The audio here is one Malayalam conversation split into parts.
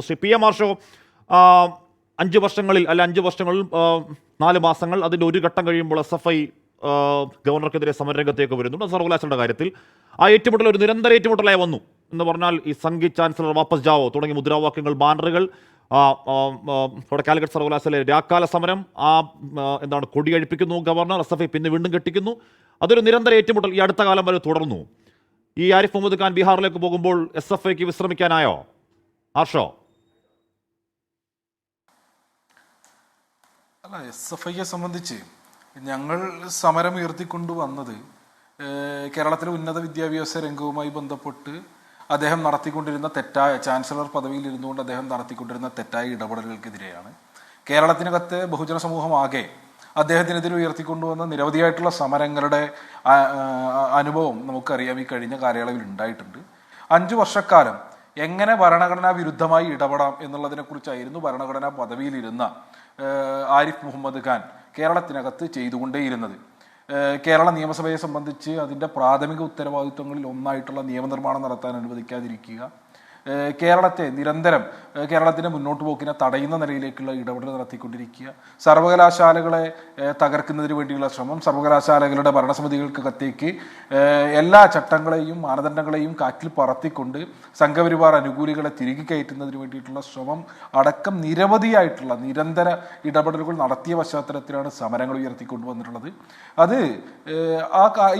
ശ്രീ പി എം ആർഷോ, 5 വർഷങ്ങളിൽ 5 വർഷങ്ങളിൽ 4 മാസങ്ങൾ അതിൻ്റെ ഒരു ഘട്ടം കഴിയുമ്പോൾ SFI ഗവർണർക്കെതിരെ സമരരംഗത്തേക്ക് വരുന്നുണ്ട്. സർവകലാശാലയുടെ കാര്യത്തിൽ ആ ഏറ്റുമുട്ടൽ ഒരു നിരന്തര ഏറ്റുമുട്ടലായി വന്നു എന്ന് പറഞ്ഞാൽ ഈ സംഗീത് ചാൻസലർ വാപ്പസ് ജാവോ തുടങ്ങിയ മുദ്രാവാക്യങ്ങൾ, ബാനറുകൾ, ഇവിടെ കാലിക്കറ്റ് സർവകലാശാലയിലെ രാക്കാല സമരം, എന്താണ് കൊടിയഴിപ്പിക്കുന്നു ഗവർണർ, SFI പിന്നെ വീണ്ടും കെട്ടിക്കുന്നു. അതൊരു നിരന്തര ഏറ്റുമുട്ടൽ ഈ അടുത്ത കാലം വരെ തുടർന്നു. ഈ ആരിഫ് മുഹമ്മദ് ഖാൻ ബീഹാറിലേക്ക് പോകുമ്പോൾ SFIക്ക് വിശ്രമിക്കാനായോ ആർഷോ? അല്ല, SFIയെ സംബന്ധിച്ച് ഞങ്ങൾ സമരം ഉയർത്തിക്കൊണ്ടുവന്നത് കേരളത്തിലെ ഉന്നത വിദ്യാഭ്യാസ രംഗവുമായി ബന്ധപ്പെട്ട് അദ്ദേഹം നടത്തിക്കൊണ്ടിരുന്ന തെറ്റായ, ചാൻസലർ പദവിയിൽ ഇരുന്നുകൊണ്ട് അദ്ദേഹം നടത്തിക്കൊണ്ടിരുന്ന തെറ്റായ ഇടപെടലുകൾക്കെതിരെയാണ്. കേരളത്തിനകത്തെ ബഹുജന സമൂഹമാകെ അദ്ദേഹത്തിനെതിരെ ഉയർത്തിക്കൊണ്ടുവന്ന നിരവധിയായിട്ടുള്ള സമരങ്ങളുടെ അനുഭവം നമുക്കറിയാം, ഈ കഴിഞ്ഞ കാലയളവിൽ ഉണ്ടായിട്ടുണ്ട്. 5 വർഷക്കാലം എങ്ങനെ ഭരണഘടനാ വിരുദ്ധമായി ഇടപെടാം എന്നുള്ളതിനെ കുറിച്ചായിരുന്നു ഭരണഘടനാ പദവിയിലിരുന്ന ആരിഫ് മുഹമ്മദ് ഖാൻ കേരളത്തിനകത്ത് ചെയ്തുകൊണ്ടേയിരുന്നത്. കേരള നിയമസഭയെ സംബന്ധിച്ച് അതിൻ്റെ പ്രാഥമിക ഉത്തരവാദിത്വങ്ങളിൽ ഒന്നായിട്ടുള്ള നിയമനിർമ്മാണം നടത്താൻ അനുവദിക്കാതിരിക്കുക, കേരളത്തെ നിരന്തരം കേരളത്തിൻ്റെ മുന്നോട്ട് പോക്കിനെ തടയുന്ന നിലയിലേക്കുള്ള ഇടപെടൽ നടത്തിക്കൊണ്ടിരിക്കുക, സർവകലാശാലകളെ തകർക്കുന്നതിന് വേണ്ടിയുള്ള ശ്രമം, സർവകലാശാലകളുടെ ഭരണസമിതികൾക്കകത്തേക്ക് എല്ലാ ചട്ടങ്ങളെയും മാനദണ്ഡങ്ങളെയും കാറ്റിൽ പറത്തിക്കൊണ്ട് സംഘപരിവാർ അനുകൂലികളെ തിരികെ കയറ്റുന്നതിന് വേണ്ടിയിട്ടുള്ള ശ്രമം അടക്കം നിരവധിയായിട്ടുള്ള നിരന്തര ഇടപെടലുകൾ നടത്തിയ പശ്ചാത്തലത്തിലാണ് സമരങ്ങൾ ഉയർത്തിക്കൊണ്ടുവന്നിട്ടുള്ളത്. അത്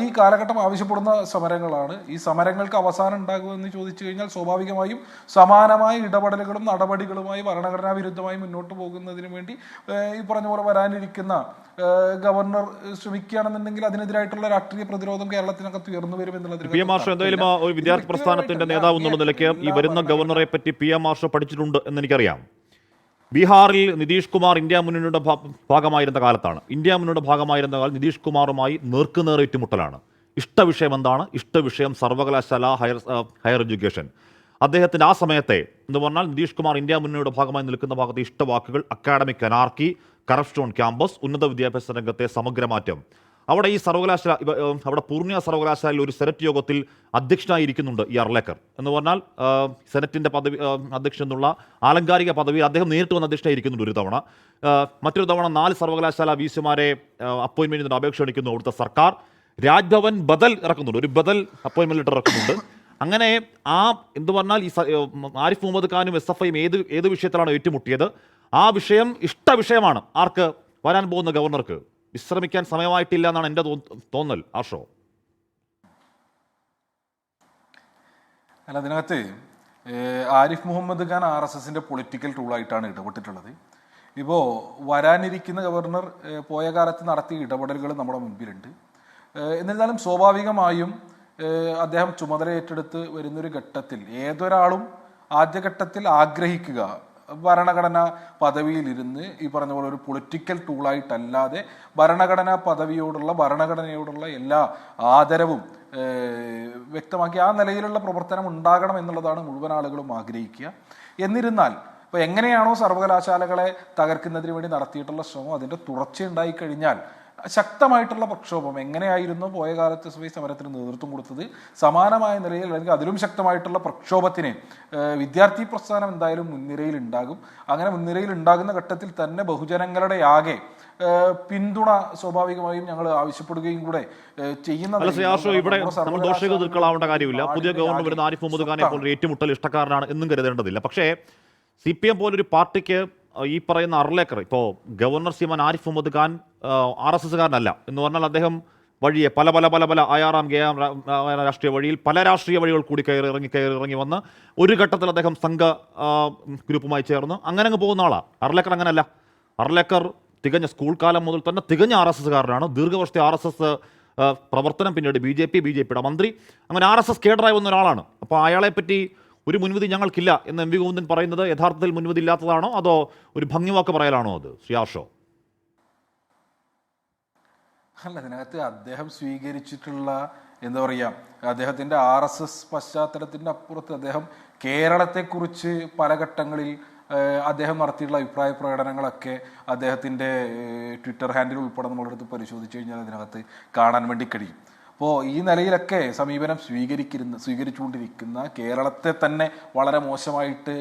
ഈ കാലഘട്ടം ആവശ്യപ്പെടുന്ന സമരങ്ങളാണ്. ഈ സമരങ്ങൾക്ക് അവസാനം ഉണ്ടാകുമെന്ന് ചോദിച്ചു കഴിഞ്ഞാൽ സ്വാഭാവികമായും സമാനമായ ഇടപെടലുകളും നടപടികളുമായി ഭരണഘടനാ വിരുദ്ധമായി മുന്നോട്ട് പോകുന്നതിന് വേണ്ടി ഈ പറഞ്ഞ പോലെ വരാനിരിക്കുന്ന ഗവർണർ ശ്രമിക്കുകയാണെന്നുണ്ടെങ്കിൽ അതിനെതിരായിട്ടുള്ള രാഷ്ട്രീയ പ്രതിരോധം കേരളത്തിനകത്ത് ഉയർന്നു വരും എന്നുള്ളത്. പി എം ആർഷോ എന്തായാലും ഒരു വിദ്യാർത്ഥി പ്രസ്ഥാനത്തിന്റെ നേതാവ് എന്നുള്ള നിലയ്ക്ക് ഈ വരുന്ന ഗവർണറെ പറ്റി പി എം ആർഷോ പഠിച്ചിട്ടുണ്ട് എന്ന് എനിക്കറിയാം. ബീഹാറിൽ നിതീഷ് കുമാർ ഇന്ത്യ മുന്നണിയുടെ ഭാഗമായിരുന്ന കാലത്താണ്. ഇന്ത്യ മുന്നണിയുടെ ഭാഗമായിരുന്ന കാലം നിതീഷ് കുമാറുമായി നേർക്കുനേർ ഏറ്റുമുട്ടലാണ്. ഇഷ്ടവിഷയം എന്താണ്? ഇഷ്ടവിഷയം സർവകലാശാല, ഹയർ എഡ്യൂക്കേഷൻ. അദ്ദേഹത്തിൻ്റെ ആ സമയത്തെ എന്ന് പറഞ്ഞാൽ നിതീഷ് കുമാർ ഇന്ത്യ മുന്നണിയുടെ ഭാഗമായി നിൽക്കുന്ന ഭാഗത്തെ ഇഷ്ടവാക്കുകൾ academic anarchy, corruption on campus, ഉന്നത വിദ്യാഭ്യാസ രംഗത്തെ സമഗ്രമാറ്റം. അവിടെ ഈ സർവകലാശാല, അവിടെ പൂർണ്ണിയ സർവകലാശാലയിൽ ഒരു സെനറ്റ് യോഗത്തിൽ അധ്യക്ഷനായിരിക്കുന്നുണ്ട് ഈ അർലേക്കർ എന്ന് പറഞ്ഞാൽ സെനറ്റിൻ്റെ പദവി അധ്യക്ഷൻ എന്നുള്ള ആലങ്കാരിക പദവി അദ്ദേഹം നേരിട്ട് വന്ന് അധ്യക്ഷനായിരിക്കുന്നുണ്ട് ഒരു തവണ. മറ്റൊരു തവണ 4 സർവകലാശാല VC-മാരെ അപ്പോയിൻമെൻറ്റിന് അപേക്ഷ ക്ഷണിക്കുന്നു അവിടുത്തെ സർക്കാർ. രാജ്ഭവൻ ബദൽ ഇറക്കുന്നുണ്ട്, ഒരു ബദൽ അപ്പോയിൻമെൻറ്റ് ലെറ്റർ ഇറക്കുന്നുണ്ട്. അങ്ങനെ എന്ത് പറഞ്ഞാൽ ഈ ആരിഫ് മുഹമ്മദ് ഖാനും SFIയും ഏത് വിഷയത്തിലാണ് ഏറ്റുമുട്ടിയത്? ആ വിഷയം ഇഷ്ടവിഷയമാണ് ആർക്ക്? വരാൻ പോകുന്ന ഗവർണർക്ക്. വിശ്രമിക്കാൻ സമയമായിട്ടില്ല എന്നാണ് എൻ്റെ തോന്നൽ. ആർഷോ? അല്ല, അതിനകത്ത് ആരിഫ് മുഹമ്മദ് ഖാൻ RSSന്റെ പൊളിറ്റിക്കൽ ടൂളായിട്ടാണ് ഇടപെട്ടിട്ടുള്ളത്. ഇപ്പോൾ വരാനിരിക്കുന്ന ഗവർണർ പോയ കാലത്ത് നടത്തിയ ഇടപെടലുകൾ നമ്മുടെ മുമ്പിലുണ്ട്. എന്നിരുന്നാലും സ്വാഭാവികമായും അദ്ദേഹം ചുമതല ഏറ്റെടുത്ത് വരുന്നൊരു ഘട്ടത്തിൽ ഏതൊരാളും ആദ്യഘട്ടത്തിൽ ആഗ്രഹിക്കുക ഭരണഘടനാ പദവിയിലിരുന്ന് ഈ പറഞ്ഞ പോലെ ഒരു പൊളിറ്റിക്കൽ ടൂളായിട്ടല്ലാതെ ഭരണഘടനാ പദവിയോടുള്ള, ഭരണഘടനയോടുള്ള എല്ലാ ആദരവും വ്യക്തമാക്കി ആ നിലയിലുള്ള പ്രവർത്തനം ഉണ്ടാകണം എന്നുള്ളതാണ് മുഴുവൻ ആളുകളും ആഗ്രഹിക്കുക. എന്നിരുന്നാൽ ഇപ്പോൾ എങ്ങനെയാണോ സർവകലാശാലകളെ തകർക്കുന്നതിന് വേണ്ടി നടത്തിയിട്ടുള്ള ശ്രമം അതിൻ്റെ തുടർച്ചയുണ്ടായി കഴിഞ്ഞാൽ ശക്തമായിട്ടുള്ള പ്രക്ഷോഭം എങ്ങനെയായിരുന്നു പോയ കാലത്ത് SFI സമരത്തിന് നേതൃത്വം കൊടുത്തത്, സമാനമായ നിലയിൽ അല്ലെങ്കിൽ അതിലും ശക്തമായിട്ടുള്ള പ്രക്ഷോഭത്തിന് വിദ്യാർത്ഥി പ്രസ്ഥാനം എന്തായാലും മുൻനിരയിൽ ഉണ്ടാകും. അങ്ങനെ മുൻനിരയിൽ ഉണ്ടാകുന്ന ഘട്ടത്തിൽ തന്നെ ബഹുജനങ്ങളുടെ ആകെ പിന്തുണ സ്വാഭാവികമായും ഞങ്ങൾ ആവശ്യപ്പെടുകയും കൂടെ ചെയ്യുന്ന. ഇവിടെ നമ്മൾ ദോഷങ്ങൾ തീർക്കളാവേണ്ട കാര്യമില്ല. പുതിയ ഗവർണർ വരുന്ന ആരിഫ് മുഹമ്മദ് ഖാനെ പോലെ ഏറ്റുമുട്ടൽ ഇഷ്ടക്കാരനാണ് എന്നും കരുതേണ്ടതില്ല. പക്ഷേ CPM പോലൊരു പാർട്ടിക്ക് ഈ പറയുന്ന അർലേക്കർ, ഇപ്പോൾ ഗവർണർ ശ്രീമാൻ ആരിഫ് മുഹമ്മദ് ഖാൻ RSSകാരനല്ല എന്ന് പറഞ്ഞാൽ അദ്ദേഹം വഴിയെ പല അയാറാം ഗയാം രാഷ്ട്രീയ വഴിയിൽ പല രാഷ്ട്രീയ വഴികൾ കൂടി കയറി ഇറങ്ങി വന്ന് ഒരു ഘട്ടത്തിൽ അദ്ദേഹം സംഘ ഗ്രൂപ്പുമായി ചേർന്ന് അങ്ങനെ പോകുന്ന ആളാണ്. അർലേക്കർ അങ്ങനെയല്ല. അർലേക്കർ തികഞ്ഞ സ്കൂൾ കാലം മുതൽ തന്നെ തികഞ്ഞ RSSകാരനാണ്. ദീർഘവർഷത്തെ RSS പ്രവർത്തനം, പിന്നീട് BJPയുടെ മന്ത്രി, അങ്ങനെ RSS കേഡറായി വന്ന ഒരാളാണ്. അപ്പോൾ അയാളെപ്പറ്റി ഒരു മുൻവിധി ഞങ്ങൾക്കില്ല എന്ന് MV ഗോവിന്ദൻ പറയുന്നത് യഥാർത്ഥത്തിൽ മുൻവിധി ഇല്ലാത്തതാണോ അതോ ഒരു ഭംഗിവാക്ക് പറയലാണോ അത്? ശ്രീ ആർഷോ? അല്ല, അതിനകത്ത് അദ്ദേഹം സ്വീകരിച്ചിട്ടുള്ള എന്താ പറയുക, അദ്ദേഹത്തിൻ്റെ RSS പശ്ചാത്തലത്തിൻ്റെ അപ്പുറത്ത് അദ്ദേഹം കേരളത്തെക്കുറിച്ച് പല ഘട്ടങ്ങളിൽ അദ്ദേഹം നടത്തിയിട്ടുള്ള അഭിപ്രായ പ്രകടനങ്ങളൊക്കെ അദ്ദേഹത്തിൻ്റെ ട്വിറ്റർ ഹാൻഡിൽ ഉൾപ്പെടെ നമ്മളെടുത്ത് പരിശോധിച്ച് കഴിഞ്ഞാൽ അതിനകത്ത് കാണാൻ വേണ്ടി കഴിയും. അപ്പോൾ ഈ നിലയിലൊക്കെ സമീപനം സ്വീകരിച്ചുകൊണ്ടിരിക്കുന്ന കേരളത്തെ തന്നെ വളരെ മോശമായിട്ട്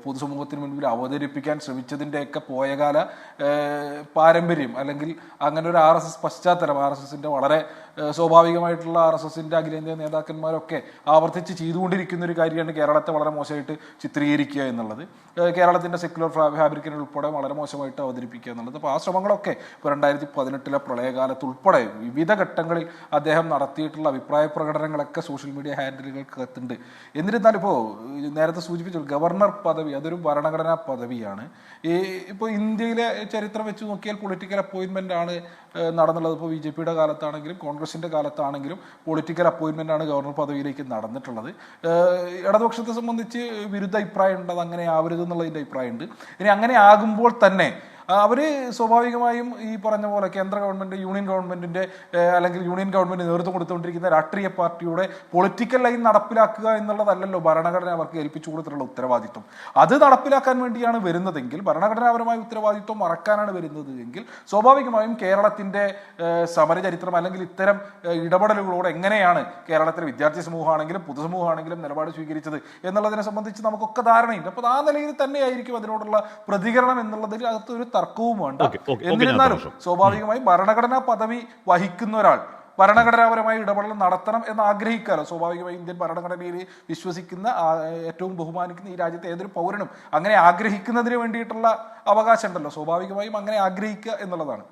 പൊതുസമൂഹത്തിന് മുൻപിൽ അവതരിപ്പിക്കാൻ ശ്രമിച്ചതിൻ്റെയൊക്കെ പോയകാല പാരമ്പര്യം, അല്ലെങ്കിൽ അങ്ങനെ ഒരു RSS പശ്ചാത്തലം, RSSന്റെ വളരെ സ്വാഭാവികമായിട്ടുള്ള RSSന്റെ അഖിലേന്ത്യാ നേതാക്കന്മാരൊക്കെ ആവർത്തിച്ച് ചെയ്തുകൊണ്ടിരിക്കുന്ന ഒരു കാര്യമാണ് കേരളത്തെ വളരെ മോശമായിട്ട് ചിത്രീകരിക്കുക എന്നുള്ളത്, കേരളത്തിന്റെ സെക്യുലർ ഫാബ്രിക്കിനെ ഉൾപ്പെടെ വളരെ മോശമായിട്ട് അവതരിപ്പിക്കുക എന്നുള്ളത്. അപ്പോൾ ആ ശ്രമങ്ങളൊക്കെ ഇപ്പോൾ 2018 പ്രളയകാലത്ത് ഉൾപ്പെടെ വിവിധ ഘട്ടങ്ങളിൽ അദ്ദേഹം നടത്തിയിട്ടുള്ള അഭിപ്രായ പ്രകടനങ്ങളൊക്കെ സോഷ്യൽ മീഡിയ ഹാൻഡിലുകൾക്കകത്തുണ്ട്. എന്നിരുന്നാലും ഇപ്പോൾ നേരത്തെ സൂചിപ്പിച്ചു ഗവർണർ പദവി അതൊരു ഭരണഘടനാ പദവിയാണ്. ഇപ്പോൾ ഇന്ത്യയിലെ ചരിത്രം വെച്ച് നോക്കിയാൽ പൊളിറ്റിക്കൽ അപ്പോയിൻമെന്റ് ആണ് നടന്നുള്ളത്. ഇപ്പോൾ BJPയുടെ കാലത്താണെങ്കിലും കോൺഗ്രസിന്റെ കാലത്താണെങ്കിലും പൊളിറ്റിക്കൽ അപ്പോയിൻമെന്റ് ആണ് ഗവർണർ പദവിയിലേക്ക് നടന്നിട്ടുള്ളത്. ഇടതുപക്ഷത്തെ സംബന്ധിച്ച് വിരുദ്ധ അഭിപ്രായം ഉണ്ട്, അത് അങ്ങനെ ആവരുത് എന്നുള്ളതിൻ്റെ അഭിപ്രായമുണ്ട്. ഇനി അങ്ങനെ ആകുമ്പോൾ തന്നെ അവർ സ്വാഭാവികമായും ഈ പറഞ്ഞ പോലെ കേന്ദ്ര ഗവൺമെന്റ്, യൂണിയൻ ഗവൺമെന്റിന്റെ അല്ലെങ്കിൽ യൂണിയൻ ഗവൺമെന്റ് നേതൃത്വം കൊടുത്തുകൊണ്ടിരിക്കുന്ന രാഷ്ട്രീയ പാർട്ടിയുടെ പൊളിറ്റിക്കൽ ലൈൻ നടപ്പിലാക്കുക എന്നുള്ളതല്ലല്ലോ ഭരണഘടന അവർക്ക് ഏൽപ്പിച്ചു കൊടുത്തിട്ടുള്ള ഉത്തരവാദിത്വം. അത് നടപ്പിലാക്കാൻ വേണ്ടിയാണ് വരുന്നതെങ്കിൽ, ഭരണഘടനാപരമായ ഉത്തരവാദിത്വം മറക്കാനാണ് വരുന്നത് എങ്കിൽ സ്വാഭാവികമായും കേരളത്തിന്റെ സമരചരിത്രം അല്ലെങ്കിൽ ഇത്തരം ഇടപെടലുകളോട് എങ്ങനെയാണ് കേരളത്തിലെ വിദ്യാർത്ഥി സമൂഹമാണെങ്കിലും പൊതുസമൂഹമാണെങ്കിലും നിലപാട് സ്വീകരിച്ചത് എന്നുള്ളതിനെ സംബന്ധിച്ച് നമുക്കൊക്കെ ധാരണയുണ്ട്. അപ്പോൾ ആ നിലയിൽ തന്നെയായിരിക്കും അതിനോടുള്ള പ്രതികരണം എന്നുള്ളതിൽ അകത്തൊരു തർക്കവും വേണ്ട. എന്നിരുന്നാലും സ്വാഭാവികമായി ഭരണഘടനാ പദവി വഹിക്കുന്ന ഒരാൾ ഭരണഘടനാപരമായ ഇടപെടൽ നടത്തണം എന്ന് ആഗ്രഹിക്കാലോ. സ്വാഭാവികമായി ഇന്ത്യൻ ഭരണഘടനയിൽ വിശ്വസിക്കുന്ന, ഏറ്റവും ബഹുമാനിക്കുന്ന ഈ രാജ്യത്തെ ഏതൊരു പൗരനും അങ്ങനെ ആഗ്രഹിക്കുന്നതിന് വേണ്ടിയിട്ടുള്ള അവകാശം ഉണ്ടല്ലോ. സ്വാഭാവികമായും അങ്ങനെ ആഗ്രഹിക്കുക എന്നുള്ളതാണ്.